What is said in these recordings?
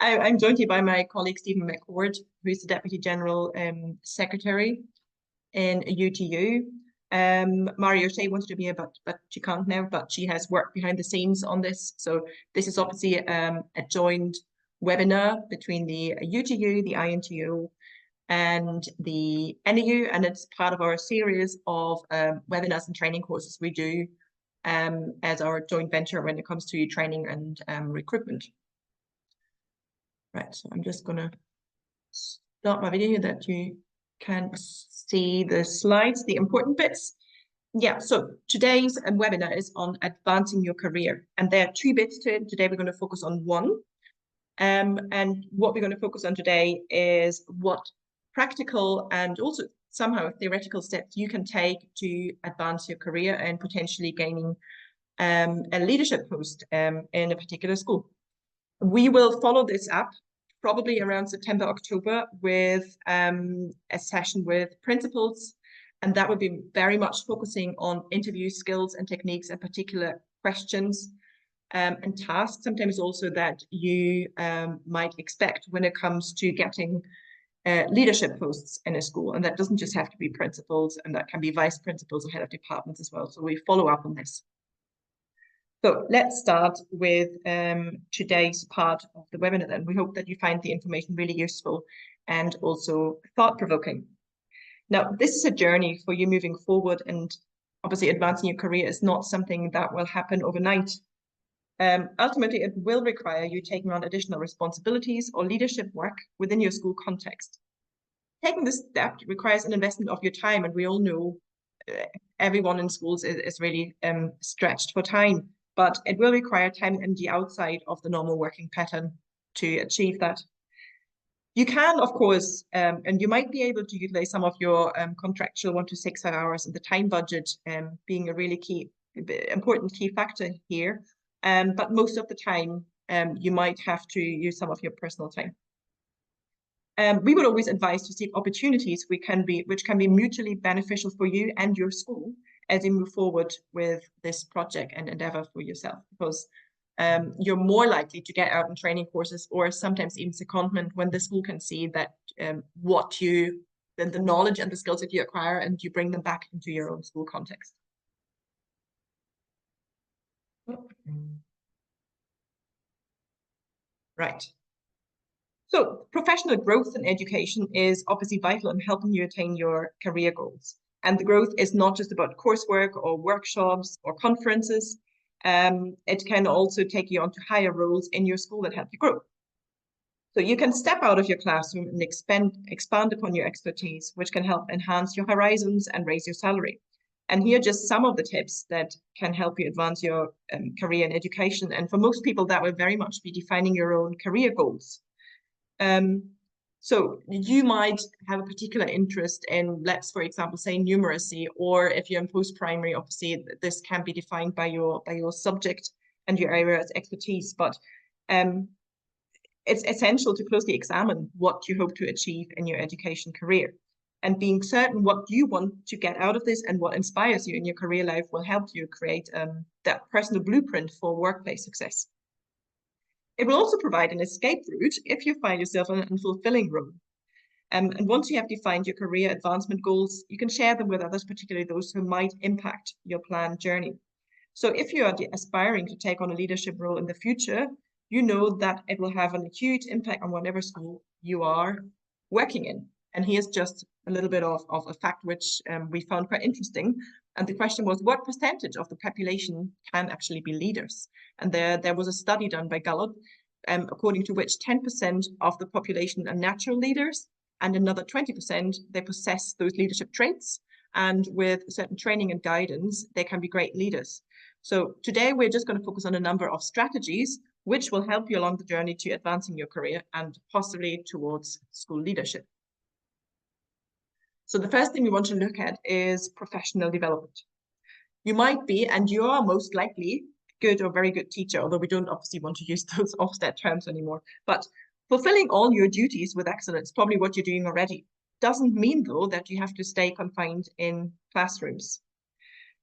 I'm joined here by my colleague Stephen McCord, who's the Deputy General Secretary in UTU. Mario Shea wanted to be here, but she can't now, but she has worked behind the scenes on this. So this is obviously a joint webinar between the UTU, the INTU, and the NEU, and it's part of our series of webinars and training courses we do as our joint venture when it comes to training and recruitment. Right, so I'm just gonna start my video that you can see the slides, the important bits. Yeah, so today's webinar is on advancing your career, and there are two bits to it. Today we're going to focus on one, and what we're going to focus on today is what practical and also somehow theoretical steps you can take to advance your career and potentially gaining a leadership post in a particular school. We will follow this up probably around September, October with a session with principals, and that would be very much focusing on interview skills and techniques and particular questions and tasks, sometimes also that you might expect when it comes to getting leadership posts in a school. And that doesn't just have to be principals, and that can be vice principals or head of departments as well. So we follow up on this. So let's start with today's part of the webinar then. We hope that you find the information really useful and also thought-provoking. Now, this is a journey for you moving forward, and obviously advancing your career is not something that will happen overnight. Ultimately, it will require you taking on additional responsibilities or leadership work within your school context. Taking this step requires an investment of your time, and we all know everyone in schools is really stretched for time. But it will require time and energy outside of the normal working pattern to achieve that. You can, of course, and you might be able to utilize some of your contractual 1 to 6 hours, and the time budget being a really important key factor here. But most of the time, you might have to use some of your personal time. We would always advise to seek opportunities which can be mutually beneficial for you and your school as you move forward with this project and endeavor for yourself, because you're more likely to get out in training courses or sometimes even secondment when the school can see that the knowledge and the skills that you acquire, and you bring them back into your own school context. Right. So professional growth in education is obviously vital in helping you attain your career goals. And the growth is not just about coursework or workshops or conferences. It can also take you onto higher roles in your school that help you grow. So you can step out of your classroom and expand upon your expertise, which can help enhance your horizons and raise your salary. And here are just some of the tips that can help you advance your career in education. And for most people, that will very much be defining your own career goals. So you might have a particular interest in, let's, for example, say numeracy, or if you're in post-primary, obviously this can be defined by your subject and your area of expertise. But it's essential to closely examine what you hope to achieve in your education career. And being certain what you want to get out of this and what inspires you in your career life will help you create that personal blueprint for workplace success. It will also provide an escape route if you find yourself in an unfulfilling role. And once you have defined your career advancement goals, you can share them with others, particularly those who might impact your planned journey. So if you are aspiring to take on a leadership role in the future, you know that it will have a huge impact on whatever school you are working in. And here's just a little bit of a fact which we found quite interesting. And the question was, what percentage of the population can actually be leaders? And there was a study done by Gallup, according to which 10% of the population are natural leaders, and another 20%, they possess those leadership traits. And with certain training and guidance, they can be great leaders. So today we're just going to focus on a number of strategies which will help you along the journey to advancing your career and possibly towards school leadership. So the first thing we want to look at is professional development. You might be, and you are most likely, good or very good teacher, although we don't obviously want to use those Ofsted terms anymore. But fulfilling all your duties with excellence, probably what you're doing already, doesn't mean, though, that you have to stay confined in classrooms.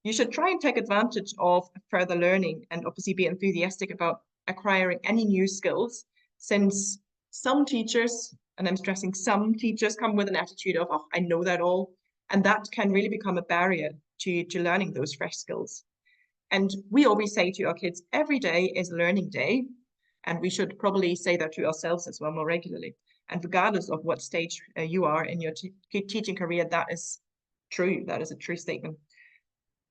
You should try and take advantage of further learning and obviously be enthusiastic about acquiring any new skills, since some teachers, and I'm stressing some teachers, come with an attitude of, oh, I know that all, and that can really become a barrier to learning those fresh skills. And we always say to our kids, every day is learning day, and we should probably say that to ourselves as well more regularly. And regardless of what stage you are in your teaching career, that is true. That is a true statement.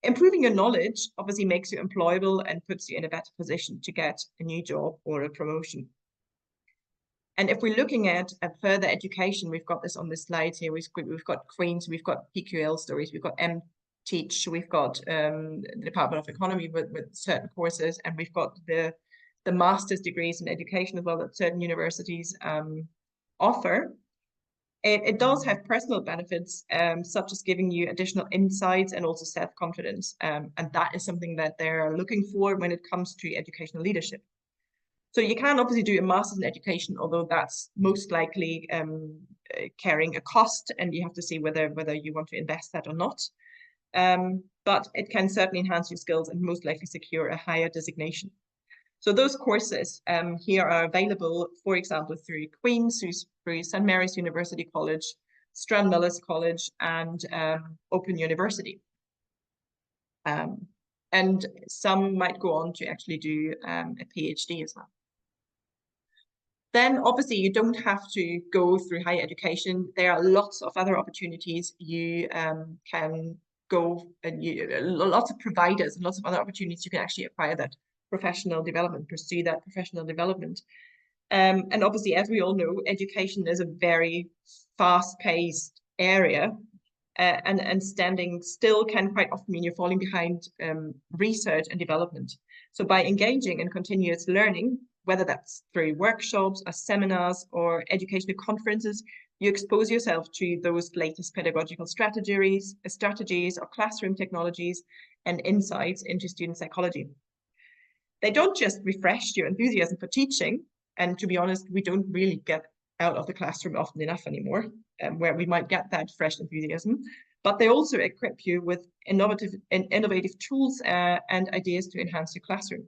Improving your knowledge obviously makes you employable and puts you in a better position to get a new job or a promotion. And if we're looking at further education, we've got this on the slides here. We've got Queen's, we've got PQL stories, we've got MTeach, we've got the Department of Economy with certain courses, and we've got the master's degrees in education as well that certain universities offer. It does have personal benefits, such as giving you additional insights and also self-confidence. And that is something that they're looking for when it comes to educational leadership. So you can obviously do a master's in education, although that's most likely carrying a cost, and you have to see whether you want to invest that or not. But it can certainly enhance your skills and most likely secure a higher designation. So those courses here are available, for example, through Queen's, through St. Mary's University College, Stranmillis College, and Open University. And some might go on to actually do a PhD as well. Then obviously you don't have to go through higher education. There are lots of other opportunities you can go, and lots of providers and lots of other opportunities you can actually acquire that professional development, pursue that professional development. And obviously, as we all know, education is a very fast-paced area, and standing still can quite often mean you're falling behind research and development. So by engaging in continuous learning, whether that's through workshops or seminars or educational conferences, you expose yourself to those latest pedagogical strategies or classroom technologies and insights into student psychology. They don't just refresh your enthusiasm for teaching, and to be honest, we don't really get out of the classroom often enough anymore, where we might get that fresh enthusiasm, but they also equip you with innovative tools and ideas to enhance your classroom.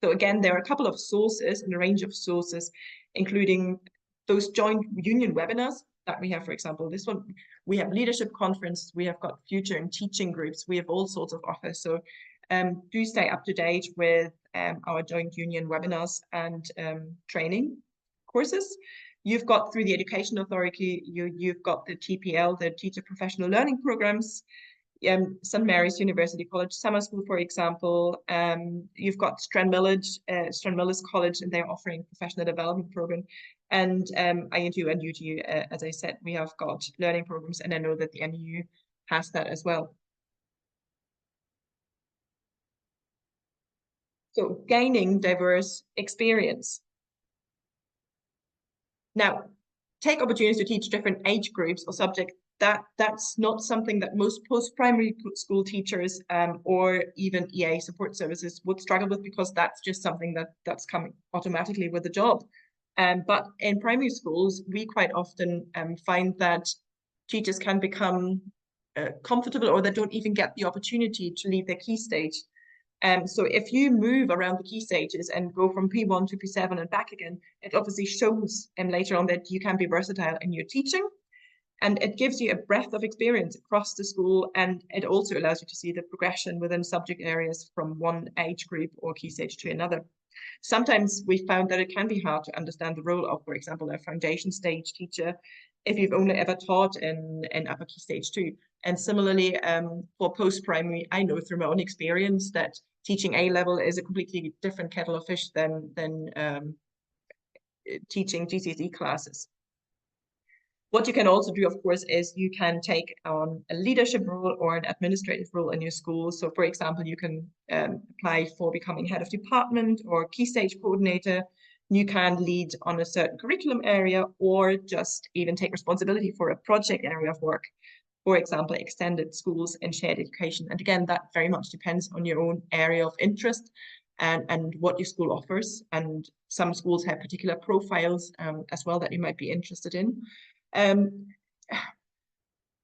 So again, there are a couple of sources and a range of sources, including those joint union webinars that we have, for example, this one. We have leadership conference, we have got future and teaching groups, we have all sorts of offers. So do stay up to date with our joint union webinars and training courses. You've got through the Education Authority, you've got the TPL, the Teacher Professional Learning Programs, St. Mary's University College Summer School, for example. You've got Stranmillis College, and they're offering professional development program. And INTU and UTU, as I said, we have got learning programs, and I know that the NEU has that as well. So gaining diverse experience. Now, take opportunities to teach different age groups or subjects. That's not something that most post-primary school teachers or even EA support services would struggle with, because that's just something that's coming automatically with the job. But in primary schools, we quite often find that teachers can become comfortable, or they don't even get the opportunity to leave their key stage. So if you move around the key stages and go from P1 to P7 and back again, it obviously shows later on that you can be versatile in your teaching, and it gives you a breadth of experience across the school, and it also allows you to see the progression within subject areas from one age group or key stage to another. Sometimes we found that it can be hard to understand the role of, for example, a foundation stage teacher if you've only ever taught in upper key stage 2. And similarly, for post-primary, I know through my own experience that teaching A-level is a completely different kettle of fish than teaching GCSE classes. What you can also do, of course, is you can take on a leadership role or an administrative role in your school. So, for example, you can apply for becoming head of department or key stage coordinator. You can lead on a certain curriculum area, or just even take responsibility for a project area of work. For example, extended schools and shared education. And again, that very much depends on your own area of interest and what your school offers. And some schools have particular profiles as well that you might be interested in.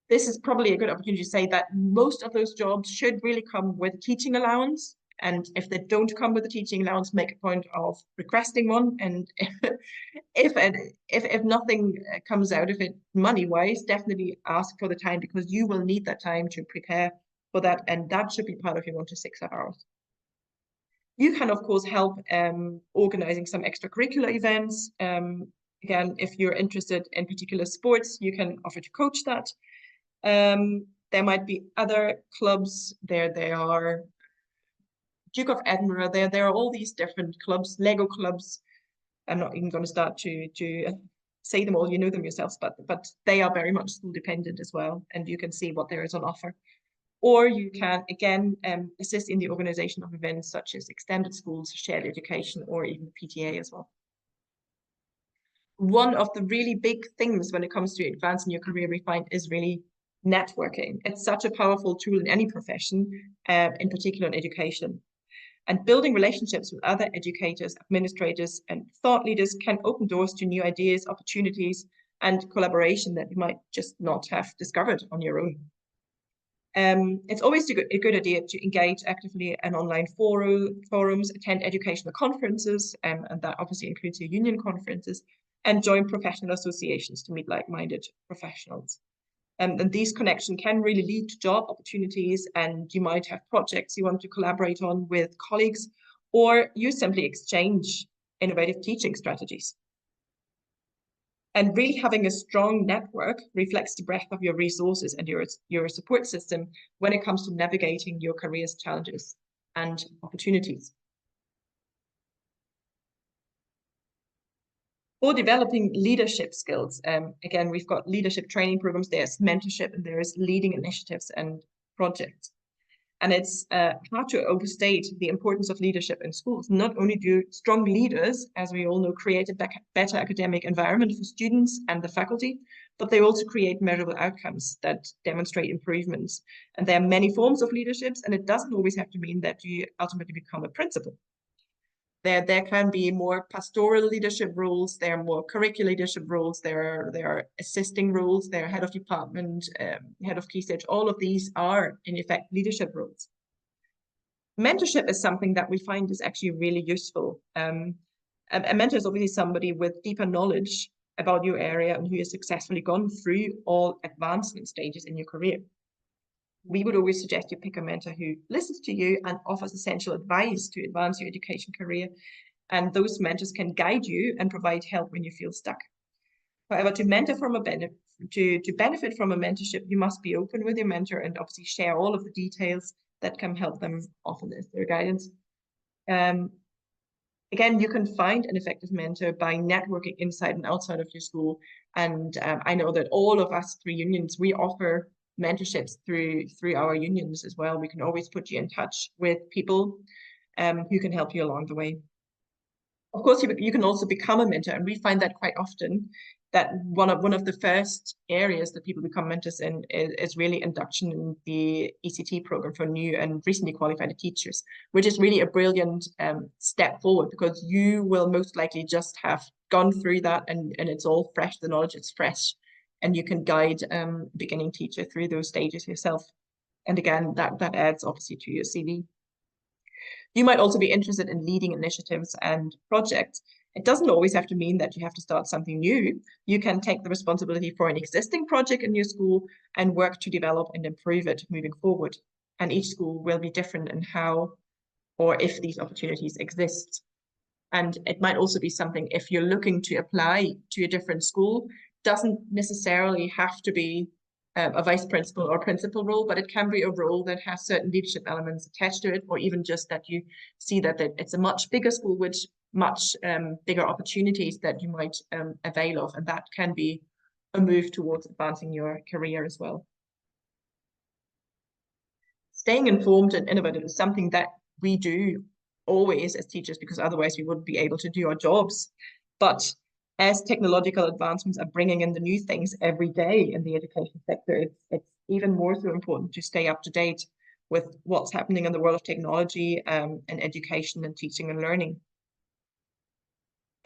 This is probably a good opportunity to say that most of those jobs should really come with teaching allowance. And if they don't come with a teaching allowance, make a point of requesting one. And if nothing comes out of it money-wise, definitely ask for the time, because you will need that time to prepare for that, and that should be part of your 1 to 6 hours. You can, of course, help organizing some extracurricular events. Again, if you're interested in particular sports, you can offer to coach that. There might be other clubs. There are Duke of Edinburgh. There are all these different clubs, Lego clubs. I'm not even going to start to say them all. You know them yourselves, but they are very much school dependent as well, and you can see what there is on offer. Or you can, again, assist in the organization of events such as extended schools, shared education, or even PTA as well. One of the really big things when it comes to advancing your career, we find, is really networking. It's such a powerful tool in any profession, in particular in education. And building relationships with other educators, administrators, and thought leaders can open doors to new ideas, opportunities, and collaboration that you might just not have discovered on your own. It's always a good idea to engage actively in online forums, attend educational conferences, and that obviously includes your union conferences, and join professional associations to meet like-minded professionals. And these connections can really lead to job opportunities, and you might have projects you want to collaborate on with colleagues, or you simply exchange innovative teaching strategies. And really having a strong network reflects the breadth of your resources and your support system when it comes to navigating your career's challenges and opportunities. For developing leadership skills, again, we've got leadership training programs, there's mentorship, and there's leading initiatives and projects. And it's hard to overstate the importance of leadership in schools. Not only do strong leaders, as we all know, create a better academic environment for students and the faculty, but they also create measurable outcomes that demonstrate improvements. And there are many forms of leaderships, and it doesn't always have to mean that you ultimately become a principal. There can be more pastoral leadership roles, there are more curricular leadership roles, there are assisting roles, there are head of department, head of key stage. All of these are, in effect, leadership roles. Mentorship is something that we find is actually really useful. A mentor is obviously somebody with deeper knowledge about your area and who has successfully gone through all advancement stages in your career. We would always suggest you pick a mentor who listens to you and offers essential advice to advance your education career. And those mentors can guide you and provide help when you feel stuck. However, to benefit from a mentorship, you must be open with your mentor and obviously share all of the details that can help them offer their guidance. Again, you can find an effective mentor by networking inside and outside of your school. And I know that all of us through unions, we offer mentorships through our unions as well. We can always put you in touch with people who can help you along the way. Of course, you can also become a mentor, and we find that quite often that one of the first areas that people become mentors in is really induction in the ECT program for new and recently qualified teachers, which is really a brilliant step forward, because you will most likely just have gone through that and it's all fresh, the knowledge is fresh, and you can guide beginning teacher through those stages yourself. And again, that adds obviously to your CV. You might also be interested in leading initiatives and projects. It doesn't always have to mean that you have to start something new. You can take the responsibility for an existing project in your school and work to develop and improve it moving forward. And each school will be different in how or if these opportunities exist. And it might also be something, if you're looking to apply to a different school, doesn't necessarily have to be a vice principal or principal role, but it can be a role that has certain leadership elements attached to it, or even just that you see that it's a much bigger school with much bigger opportunities that you might avail of, and that can be a move towards advancing your career as well. Staying informed and innovative is something that we do always as teachers, because otherwise we wouldn't be able to do our jobs. But as technological advancements are bringing in the new things every day in the education sector, it's even more so important to stay up to date with what's happening in the world of technology and education and teaching and learning.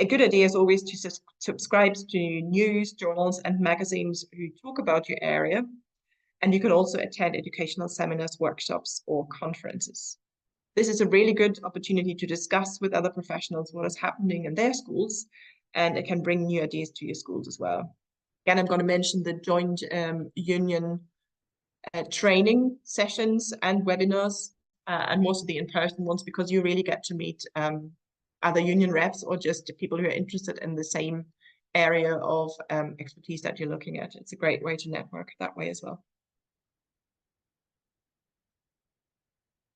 A good idea is always to subscribe to news, journals, and magazines who talk about your area. And you can also attend educational seminars, workshops, or conferences. This is a really good opportunity to discuss with other professionals what is happening in their schools, and it can bring new ideas to your schools as well. Again, I'm going to mention the joint union training sessions and webinars, and most of the in-person ones, because you really get to meet other union reps or just people who are interested in the same area of expertise that you're looking at. It's a great way to network that way as well.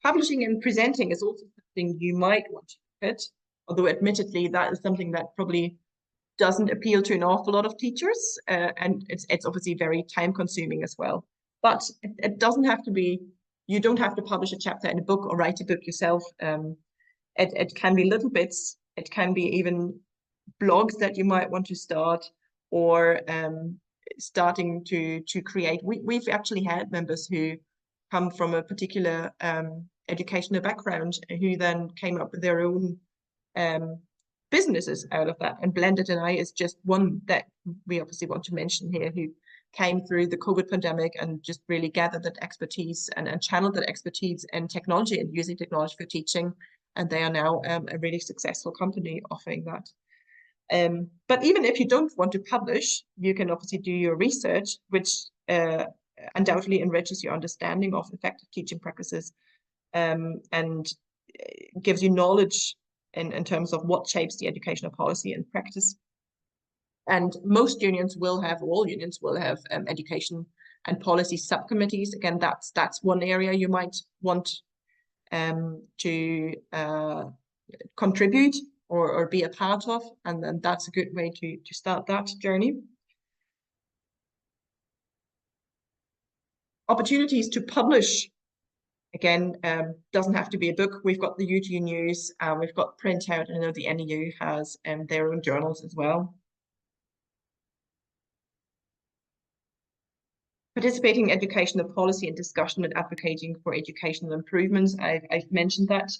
Publishing and presenting is also something you might want to look at, although admittedly that is something that probably doesn't appeal to an awful lot of teachers, and it's obviously very time consuming as well. But it doesn't have to be, you don't have to publish a chapter in a book or write a book yourself. It can be little bits, it can be even blogs that you might want to start, or starting to create. We've actually had members who come from a particular educational background who then came up with their own businesses out of that. And Blended and I is just one that we obviously want to mention here, who came through the COVID pandemic and just really gathered that expertise and channeled that expertise in technology and using technology for teaching. And they are now a really successful company offering that. But even if you don't want to publish, you can obviously do your research, which undoubtedly enriches your understanding of effective teaching practices, and gives you knowledge in terms of what shapes the educational policy and practice. And most unions will have, all unions will have education and policy subcommittees. Again, that's one area you might want to contribute or be a part of, and then that's a good way to start that journey. Opportunities to publish, again, doesn't have to be a book. We've got the UTU News, we've got Printout, and I know the NEU has their own journals as well. Participating in educational policy and discussion and advocating for educational improvements. I've mentioned that.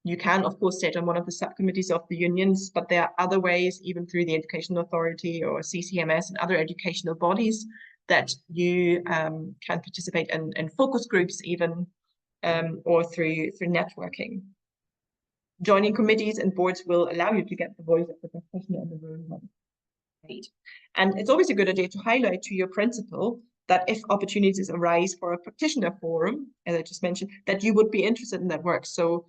You can, of course, sit on one of the subcommittees of the unions, but there are other ways, even through the Educational Authority or CCMS and other educational bodies, that you can participate in focus groups even, or through networking. Joining committees and boards will allow you to get the voice of the professional in the room. And it's always a good idea to highlight to your principal that if opportunities arise for a practitioner forum, as I just mentioned, that you would be interested in that work. So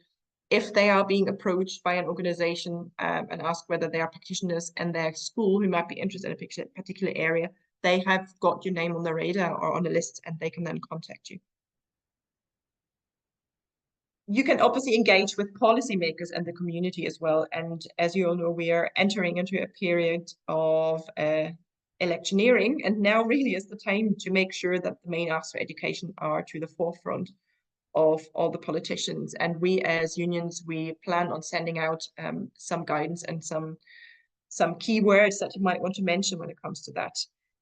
if they are being approached by an organization and asked whether they are practitioners in their school who might be interested in a particular area, they have got your name on the radar or on a list, and they can then contact you. You can obviously engage with policymakers and the community as well. And as you all know, we are entering into a period of electioneering, and now really is the time to make sure that the main asks for education are to the forefront of all the politicians. And we as unions, we plan on sending out some guidance and some keywords that you might want to mention when it comes to that.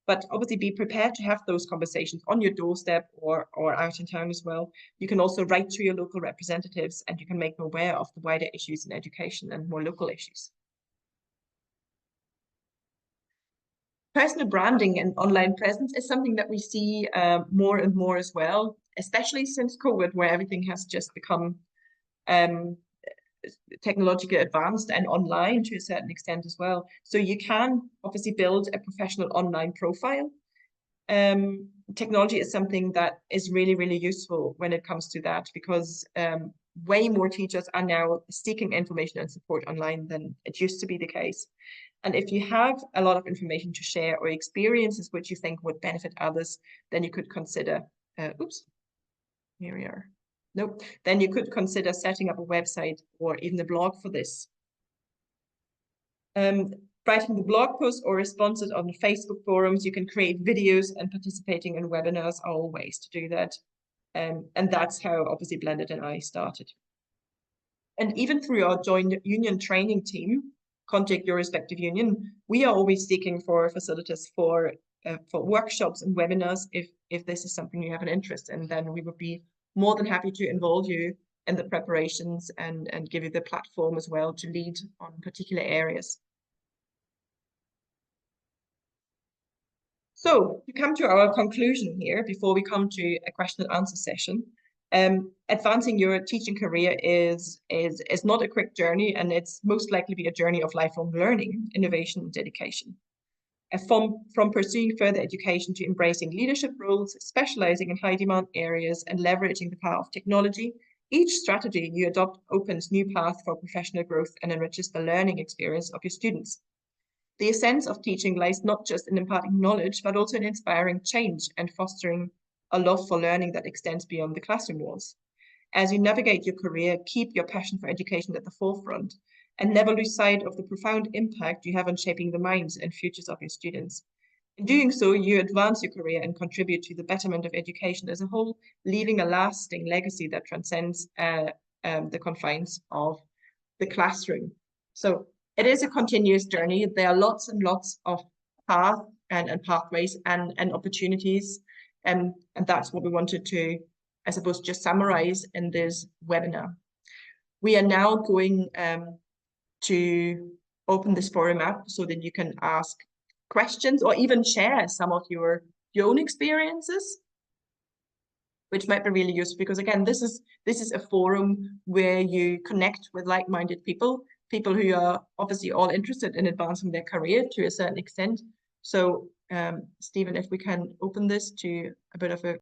But obviously be prepared to have those conversations on your doorstep or out in town as well. You can also write to your local representatives, and you can make them aware of the wider issues in education and more local issues. Personal branding and online presence is something that we see more and more as well, especially since COVID, where everything has just become technologically advanced and online to a certain extent as well. So you can obviously build a professional online profile. Technology is something that is really, really useful when it comes to that, because way more teachers are now seeking information and support online than it used to be the case. And if you have a lot of information to share or experiences which you think would benefit others, then you could consider, here we are. Nope. Then you could consider setting up a website or even a blog for this. Writing the blog posts or responses on the Facebook forums, you can create videos, and participating in webinars are all ways to do that. And that's how obviously Blended and I started. And even through our joint union training team, contact your respective union, we are always seeking for facilitators for workshops and webinars if this is something you have an interest in. Then we would be more than happy to involve you in the preparations and give you the platform as well to lead on particular areas. So to come to our conclusion here, before we come to a question and answer session, Advancing your teaching career is not a quick journey, and it's most likely be a journey of lifelong learning, innovation, and dedication. From pursuing further education to embracing leadership roles, specializing in high demand areas, and leveraging the power of technology, each strategy you adopt opens new paths for professional growth and enriches the learning experience of your students. The essence of teaching lies not just in imparting knowledge, but also in inspiring change and fostering a love for learning that extends beyond the classroom walls. As you navigate your career, keep your passion for education at the forefront and never lose sight of the profound impact you have on shaping the minds and futures of your students. In doing so, you advance your career and contribute to the betterment of education as a whole, leaving a lasting legacy that transcends the confines of the classroom. So it is a continuous journey. There are lots and lots of paths and pathways and opportunities. And that's what we wanted to, I suppose, just summarize in this webinar. We are now going to open this forum up so that you can ask questions or even share some of your own experiences, which might be really useful, because again, this is a forum where you connect with like-minded people who are obviously all interested in advancing their career to a certain extent. So Stephen, if we can open this to a bit of a